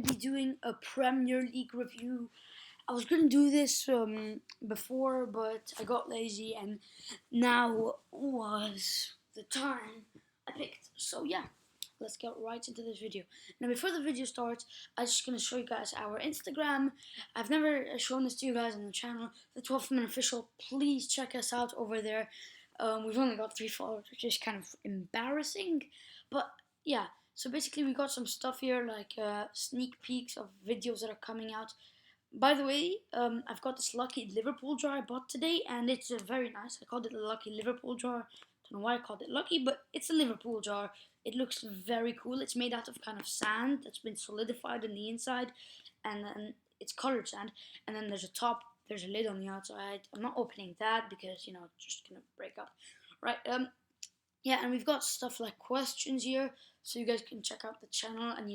Be doing a Premier League review. I was gonna do this before, but I got lazy, and now was the time I picked. So yeah, let's get right into this video. Now, before the video starts, I'm just gonna show you guys our Instagram. I've never shown this to you guys on the channel. The 12th Man Official. Please check us out over there. We've only got 3 followers, which is kind of embarrassing, but yeah. So basically, we got some stuff here, like sneak peeks of videos that are coming out. By the way, I've got this lucky Liverpool jar I bought today, and it's very nice. I called it a lucky Liverpool jar. Don't know why I called it lucky, but it's a Liverpool jar. It looks very cool. It's made out of kind of sand that's been solidified on the inside, and then it's colored sand. And then there's a top, there's a lid on the outside. I'm not opening that because it's just gonna break up, right? Yeah, and we've got stuff like questions here, so you guys can check out the channel and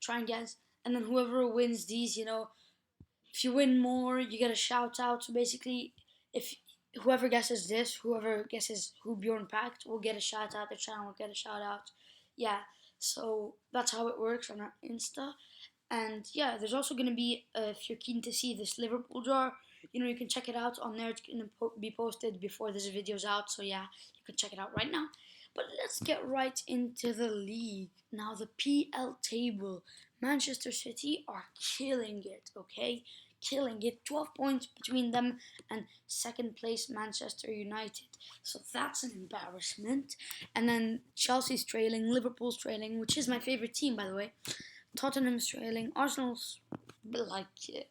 try and guess. And then whoever wins these, if you win more, you get a shout out. So basically, if whoever guesses this, whoever guesses who Bjorn packed, will get a shout out. The channel will get a shout out. Yeah, so that's how it works on our Insta. And yeah, there's also going to be, if you're keen to see this Liverpool jar, you can check it out on there. It's going to be posted before this video's out. So yeah, you can check it out right now. But let's get right into the league. Now, the PL table. Manchester City are killing it, okay? Killing it. 12 points between them and second place Manchester United. So that's an embarrassment. And then Chelsea's trailing, Liverpool's trailing, which is my favorite team, by the way. Tottenham's trailing, Arsenal's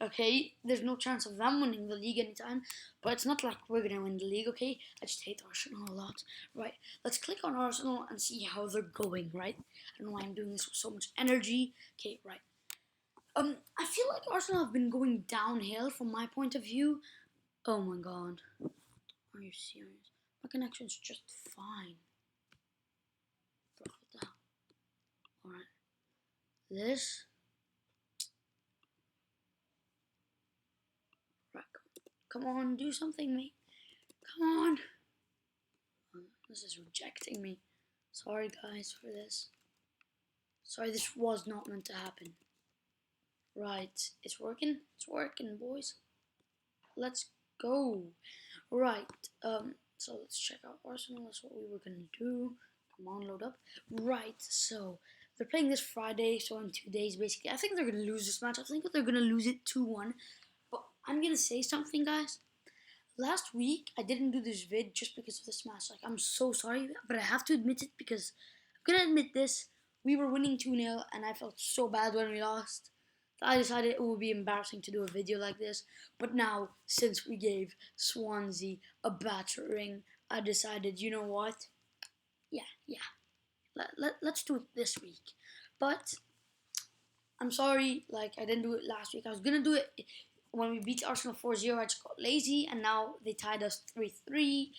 okay, there's no chance of them winning the league anytime, but it's not like we're gonna win the league, okay? I just hate Arsenal a lot. Right, let's click on Arsenal and see how they're going, right? I don't know why I'm doing this with so much energy. Okay, right. I feel like Arsenal have been going downhill from my point of view. Oh my god. Are you serious? My connection's just fine. Drop it down. Alright. This. Right. Come on, do something, mate. Come on. This is rejecting me. Sorry, guys, for this. Sorry, this was not meant to happen. Right. It's working. It's working, boys. Let's go. Right. So let's check out Arsenal. That's what we were gonna do. Come on, load up. Right. So they're playing this Friday, so in 2 days, basically. I think they're gonna lose this match. I think they're gonna lose it 2-1. But I'm gonna say something, guys. Last week, I didn't do this vid just because of this match. Like, I'm so sorry, but I have to admit it because I'm gonna admit this. We were winning 2-0, and I felt so bad when we lost. I decided it would be embarrassing to do a video like this. But now, since we gave Swansea a battering, I decided, you know what? Yeah. Let's do it this week. But I'm sorry, like, I didn't do it last week. I was gonna do it when we beat Arsenal 4-0. I just got lazy, and now they tied us 3-3.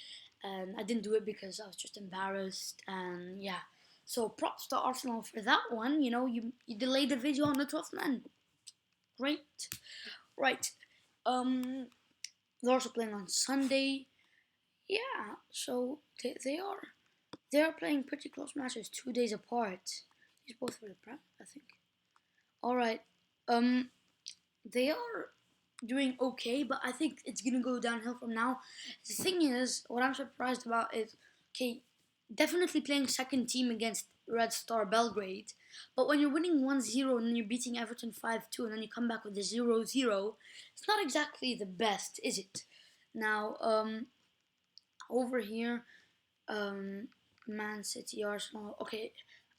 And I didn't do it because I was just embarrassed. And yeah, so props to Arsenal for that one. You delayed the video on the 12th man. Great. Right. They're also playing on Sunday. Yeah, so they are playing pretty close matches, 2 days apart. These both for the Prem, I think. Alright. They are doing okay, but I think it's gonna go downhill from now. The thing is, what I'm surprised about is, okay, definitely playing second team against Red Star Belgrade, but when you're winning 1-0 and then you're beating Everton 5-2 and then you come back with a 0-0, it's not exactly the best, is it? Now, over here, Man City, Arsenal, okay,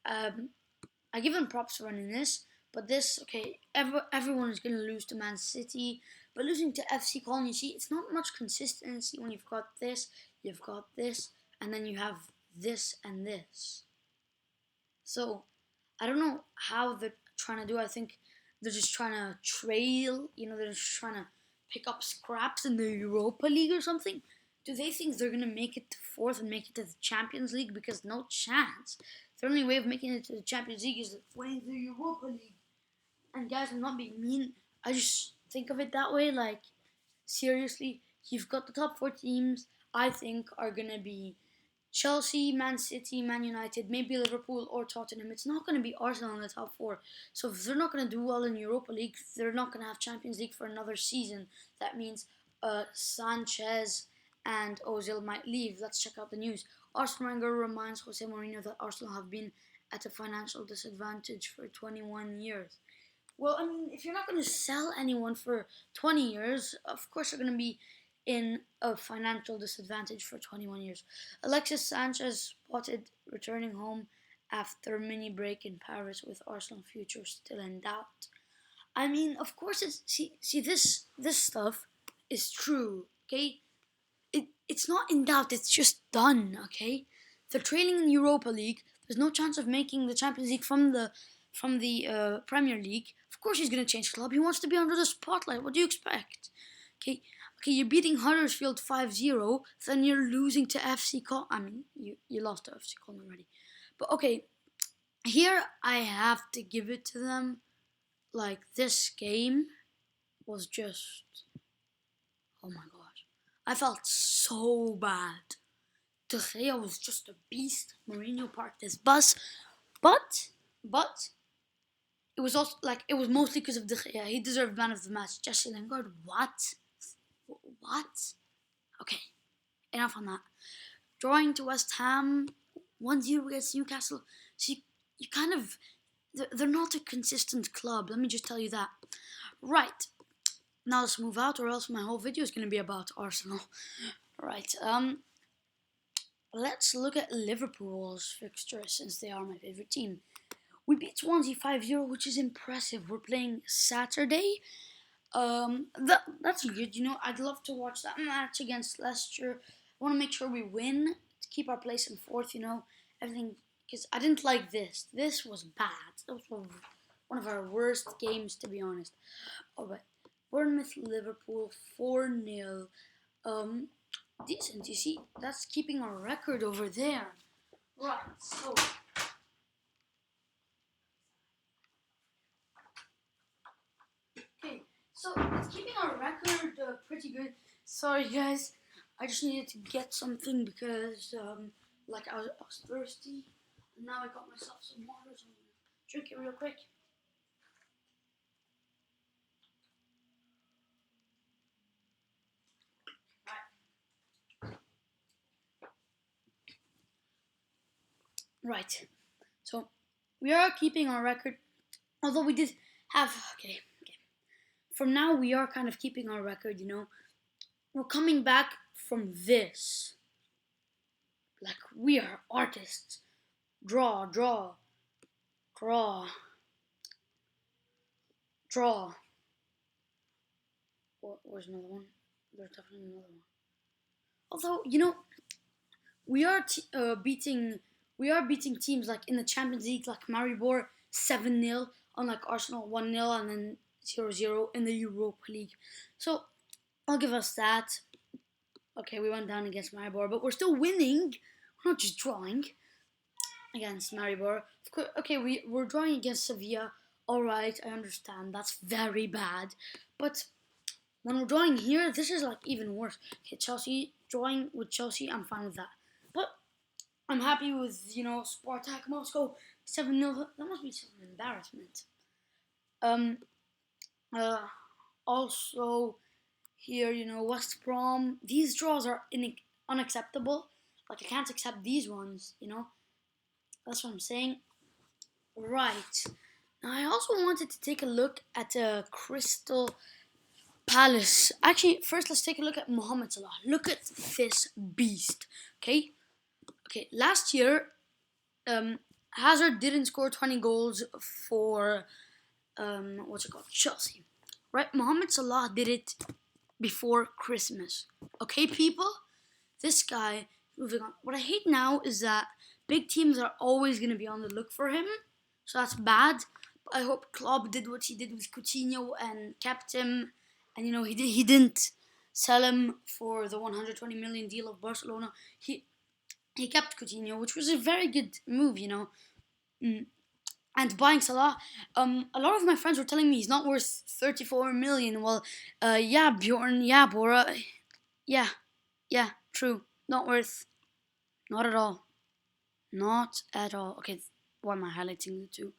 I give them props for running this, but this, okay, everyone is going to lose to Man City, but losing to FC Cologne, you see, it's not much consistency when you've got this, and then you have this and this. So, I don't know how they're trying to do. I think they're just trying to trail, they're just trying to pick up scraps in the Europa League or something. Do they think they're going to make it to 4th and make it to the Champions League? Because no chance. The only way of making it to the Champions League is winning the Europa League. And guys, I'm not being mean. I just think of it that way. Like, seriously, you've got the top 4 teams, I think, are going to be Chelsea, Man City, Man United, maybe Liverpool or Tottenham. It's not going to be Arsenal in the top four. So if they're not going to do well in Europa League, they're not going to have Champions League for another season. That means Sanchez and Ozil might leave. Let's check out the news. Arsene Wenger reminds Jose Mourinho that Arsenal have been at a financial disadvantage for 21 years. Well, I mean, if you're not going to sell anyone for 20 years, of course you're going to be in a financial disadvantage for 21 years. Alexis Sanchez spotted returning home after mini break in Paris with Arsenal future still in doubt. I mean, of course, this stuff is true. Okay, it's not in doubt. It's just done. Okay, they're training in Europa League. There's no chance of making the Champions League from the Premier League. Of course, he's gonna change club. He wants to be under the spotlight. What do you expect? Okay, you're beating Huddersfield 5-0, then you're losing to FC Col. I mean, you lost to FC Col already. But okay, here I have to give it to them. Like, this game was just, oh my gosh. I felt so bad. De Gea was just a beast. Mourinho parked his bus. But, it was also, like, it was mostly because of De Gea. He deserved man of the match. Jesse Lingard, what? Okay, enough on that. Drawing to West Ham, 1-0 against Newcastle. So you kind of, they're not a consistent club. Let me just tell you that. Right, now let's move out, or else my whole video is going to be about Arsenal. Right, let's look at Liverpool's fixture, since they are my favorite team. We beat Swansea 5-0, which is impressive. We're playing Saturday. That's good. You know, I'd love to watch that match against Leicester. I want to make sure we win to keep our place in fourth. You know, everything, because I didn't like this. This was bad. That was one of our worst games, to be honest. Alright, Bournemouth Liverpool 4-0. Decent. You see, that's keeping our record over there. Right. So. So it's keeping our record pretty good. Sorry guys, I just needed to get something because like I was thirsty. And now I got myself some water, so I'm gonna drink it real quick. Right. So we are keeping our record, although we did have okay. From now we are kind of keeping our record, you know. We're coming back from this. Like, we are artists. Draw. Where's another one? There's definitely another one. Although, you know, we are beating teams like in the Champions League, like Maribor 7-0, unlike Arsenal 1-0, and then 0-0 in the Europa League. So I'll give us that. Okay, we went down against Maribor, but we're still winning. We're not just drawing against Maribor. Okay, we're drawing against Sevilla. Alright, I understand. That's very bad. But when we're drawing here, this is like even worse. Okay, Chelsea, drawing with Chelsea, I'm fine with that. But I'm happy with, you know, Spartak Moscow 7-0. That must be some embarrassment. Also here, you know, West Brom. These draws are unacceptable. Like, I can't accept these ones, you know. That's what I'm saying. Right. Now, I also wanted to take a look at Crystal Palace. Actually, first let's take a look at Mohamed Salah. Look at this beast. Okay. Last year, Hazard didn't score 20 goals for Chelsea. Right? Mohamed Salah did it before Christmas. Okay, people? This guy, moving on. What I hate now is that big teams are always going to be on the look for him. So that's bad. But I hope Klopp did what he did with Coutinho and kept him. And, you know, he didn't sell him for the 120 million deal of Barcelona. He kept Coutinho, which was a very good move, you know. And buying Salah, a lot of my friends were telling me he's not worth 34 million. Well, yeah, Bjorn, yeah, Bora, yeah, true, not worth Not at all. Not at all. Okay, why am I highlighting the two?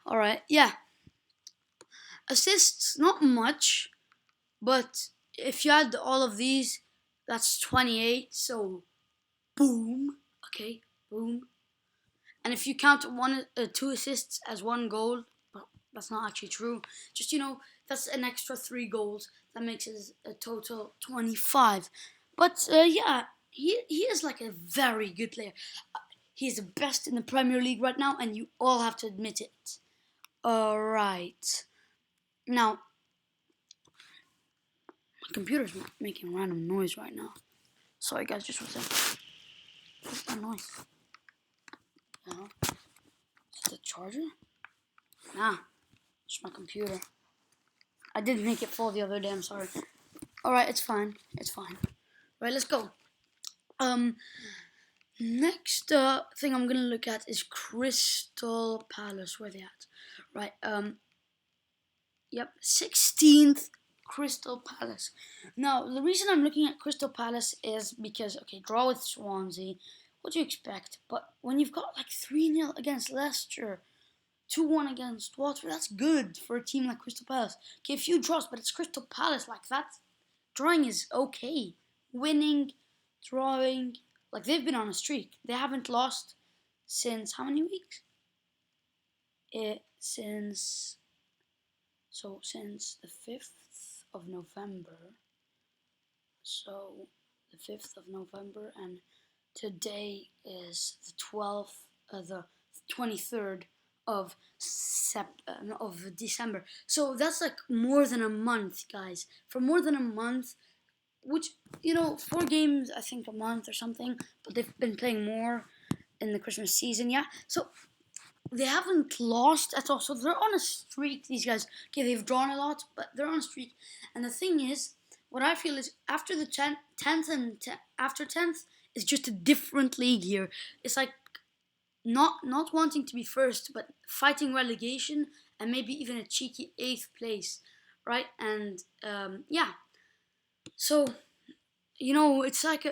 Alright, yeah. Assists, not much, but if you add all of these, that's 28, so boom. Okay, boom. And if you count two assists as one goal, well, that's not actually true. Just that's an extra 3 goals. That makes it a total 25. But yeah, he is like a very good player. He is the best in the Premier League right now, and you all have to admit it. All right. Now, my computer's making random noise right now. Sorry, guys, just one second. What's that noise? Is it the charger? Nah, it's my computer. I did make it fall the other day, I'm sorry. Alright, it's fine. It's fine. Right, let's go. Next thing I'm gonna look at is Crystal Palace. Where they at? Right, yep, 16th Crystal Palace. Now, the reason I'm looking at Crystal Palace is because, okay, draw with Swansea. What do you expect? But when you've got like 3-0 against Leicester, 2-1 against Watford, that's good for a team like Crystal Palace. Okay, a few draws, but it's Crystal Palace. Like, that drawing is okay. Winning, drawing, like, they've been on a streak. They haven't lost since how many weeks? Since the 5th of November. So, the 5th of November, and today is the 23rd of December. So that's like more than a month, guys. For more than a month, which 4 games I think a month or something, but they've been playing more in the Christmas season, yeah. So they haven't lost at all. So they're on a streak, these guys. Okay, they've drawn a lot, but they're on a streak. And the thing is, what I feel is after the 10th and after 10th, it's just a different league here. It's like not wanting to be first, but fighting relegation and maybe even a cheeky 8th place, right? And yeah, so it's like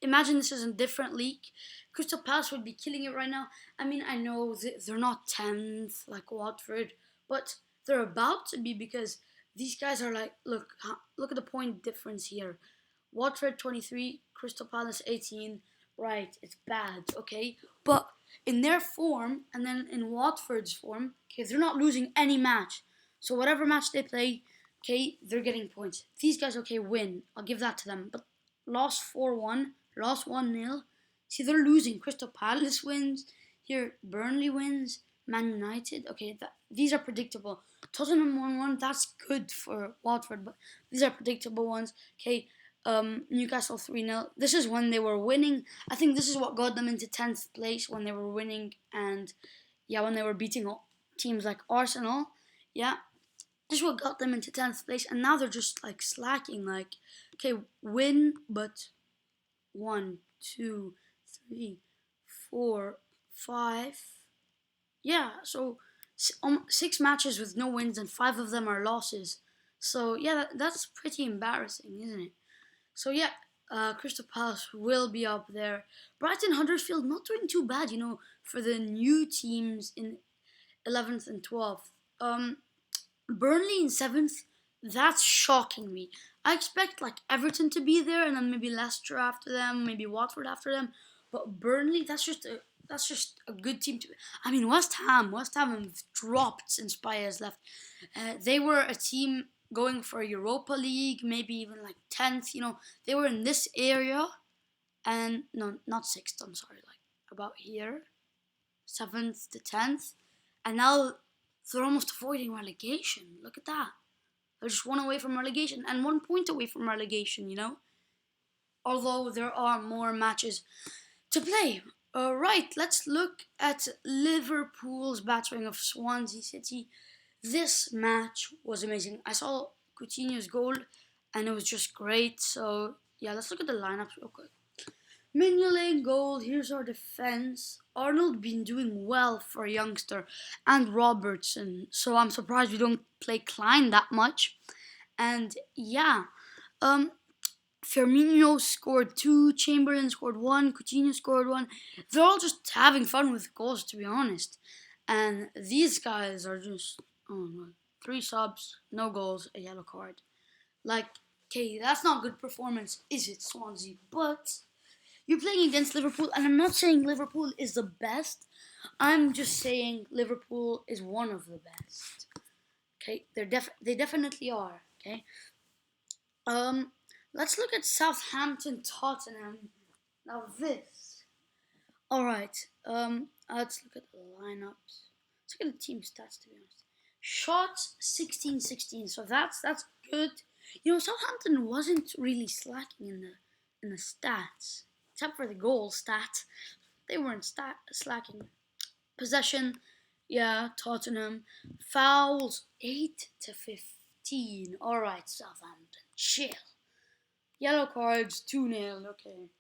imagine this is a different league. Crystal Palace would be killing it right now. I mean, I know they're not 10th like Watford, but they're about to be, because these guys are like, look at the point difference here. Watford 23, Crystal Palace 18. Right, it's bad, okay? But in their form, and then in Watford's form, okay, they're not losing any match. So whatever match they play, okay, they're getting points. These guys, okay, win. I'll give that to them. But lost 4-1, lost 1-0. See, they're losing. Crystal Palace wins. Here, Burnley wins. Man United, okay, these are predictable. Tottenham 1-1, that's good for Watford, but these are predictable ones. Okay, Newcastle 3-0. This is when they were winning. I think this is what got them into 10th place, when they were winning, and yeah, when they were beating teams like Arsenal. Yeah, this is what got them into 10th place, and now they're just like slacking. Like, okay, win, but 1, 2, 3, 4, 5. Yeah, so 6 matches with no wins, and 5 of them are losses. So yeah, that's pretty embarrassing, isn't it? So yeah, Crystal Palace will be up there. Brighton Huddersfield not doing too bad, for the new teams in 11th and 12th. Burnley in 7th, that's shocking me. I expect like Everton to be there, and then maybe Leicester after them, maybe Watford after them. But Burnley, that's just a good team to. I mean, West Ham have dropped since Baez left. They were a team going for Europa League, maybe even like 10th. They were in this area, and no, not 6th. I'm sorry, like about here, 7th to 10th, and now they're almost avoiding relegation. Look at that. They're just 1 away from relegation and 1 point away from relegation. Although there are more matches to play. Right, let's look at Liverpool's battering of Swansea City. This match was amazing. I saw Coutinho's goal, and it was just great. So yeah, let's look at the lineups real quick. Mignolet goal. Here's our defense. Arnold been doing well for a youngster, and Robertson. So I'm surprised we don't play Klein that much. And yeah, Firmino scored 2, Chamberlain scored 1, Coutinho scored 1. They're all just having fun with goals, to be honest. And these guys are just, oh my, 3 subs, no goals, a yellow card. Like, okay, that's not good performance, is it, Swansea? But you're playing against Liverpool, and I'm not saying Liverpool is the best. I'm just saying Liverpool is one of the best. Okay, they definitely are. Okay. Let's look at Southampton Tottenham. Now this. All right. Let's look at the lineups. Let's look at the team stats, to be honest. Shots 16-16. So that's good. You know, Southampton wasn't really slacking in the stats, except for the goal stat. They weren't slacking. Possession, yeah, Tottenham. Fouls 8-15. All right, Southampton, chill. Yellow cards 2-0. Okay.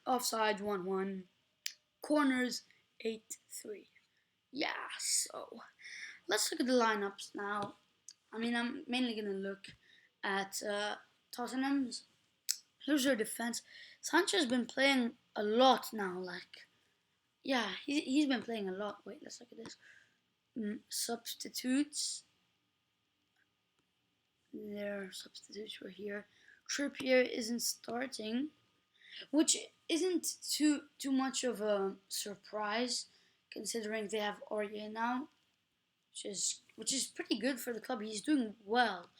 Offside 1-1. Corners 8-3. Yeah. So let's look at the lineups now. I mean, I'm mainly gonna look at Tottenham's. Here's their defense. Sancho's been playing a lot now. Like, yeah, he's been playing a lot. Wait, let's look at this. Substitutes. Their substitutes were here. Trippier isn't starting, which isn't too much of a surprise, considering they have Aurier now, which is pretty good for the club. He's doing well.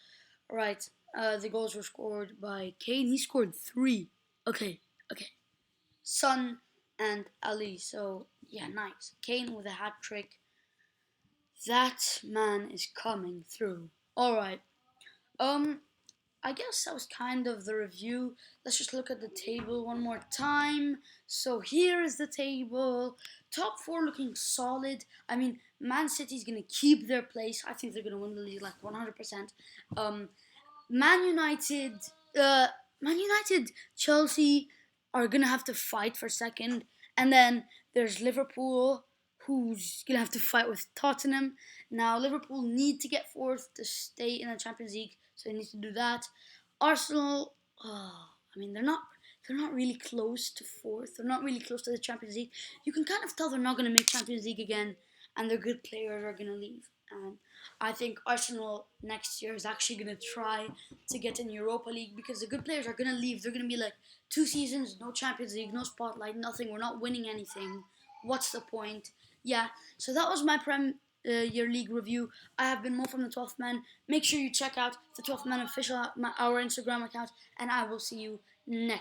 All right. The goals were scored by Kane. He scored 3. Okay. Son and Ali. So yeah, nice. Kane with a hat trick. That man is coming through. All right. I guess that was kind of the review. Let's just look at the table one more time. So here is the table. Top 4 looking solid. I mean, Man City's going to keep their place. I think they're going to win the league like 100%. Man United, Chelsea are going to have to fight for second. And then there's Liverpool, who's going to have to fight with Tottenham. Now, Liverpool need to get 4th to stay in the Champions League. So they need to do that. Arsenal, I mean, they're not really close to 4th. They're not really close to the Champions League. You can kind of tell they're not going to make Champions League again, and their good players are going to leave. And I think Arsenal next year is actually going to try to get in Europa League because the good players are going to leave. They're going to be like 2 seasons, no Champions League, no spotlight, nothing. We're not winning anything. What's the point? Yeah, so that was my Year League review. I have been Mo from the 12th Man. Make sure you check out the 12th Man official, our Instagram account, and I will see you next